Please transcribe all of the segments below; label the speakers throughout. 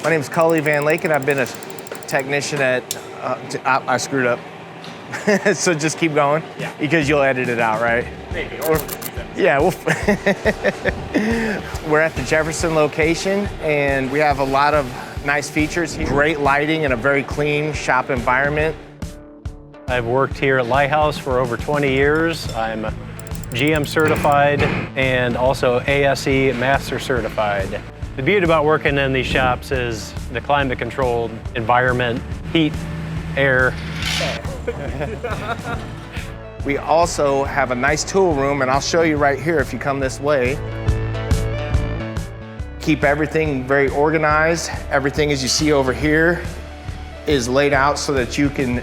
Speaker 1: My name is Cully Van Lake, and I've been a technician at, I screwed up. So just keep going?
Speaker 2: Yeah.
Speaker 1: Because you'll edit it out, right?
Speaker 2: Maybe.
Speaker 1: Yeah, we're at the Jefferson location, and we have a lot of nice features, great lighting, and a very clean shop environment.
Speaker 3: I've worked here at Lighthouse for over 20 years. I'm GM certified and also ASE Master certified. The beauty about working in these shops is the climate controlled environment, heat, air.
Speaker 1: We also have a nice tool room, and I'll show you right here if you come this way. Keep everything very organized. Everything as you see over here is laid out so that you can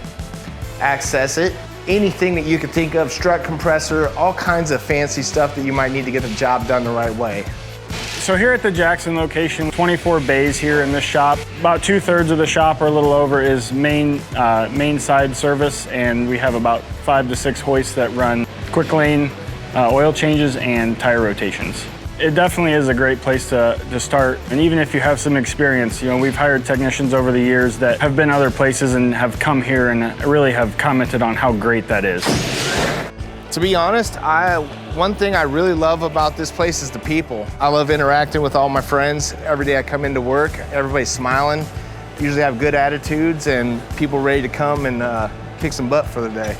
Speaker 1: access it. Anything that you can think of, strut compressor, all kinds of fancy stuff that you might need to get the job done the right way.
Speaker 2: So here at the Jackson location, 24 bays here in this shop. About 2/3 of the shop or a little over is main side service, and we have about 5 to 6 hoists that run quick lane, oil changes, and tire rotations. It definitely is a great place to start, and even if you have some experience, you know, we've hired technicians over the years that have been other places and have come here and really have commented on how great that is.
Speaker 1: To be honest, one thing I really love about this place is the people. I love interacting with all my friends. Every day I come into work, everybody's smiling, usually have good attitudes, and people ready to come and kick some butt for the day.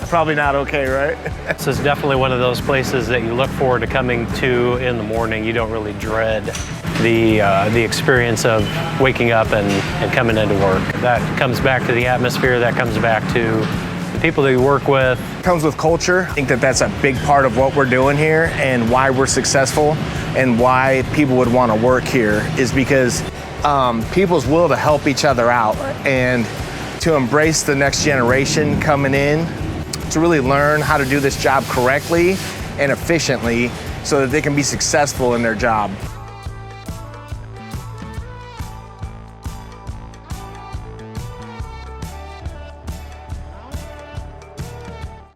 Speaker 1: Probably not okay, right?
Speaker 3: This is definitely one of those places that you look forward to coming to in the morning. You don't really dread the experience of waking up and coming into work. That comes back to the atmosphere, that comes back to the people that you work with.
Speaker 1: Comes with culture. I think that that's a big part of what we're doing here and why we're successful and why people would want to work here is because people's will to help each other out and to embrace the next generation coming in, to really learn how to do this job correctly and efficiently so that they can be successful in their job.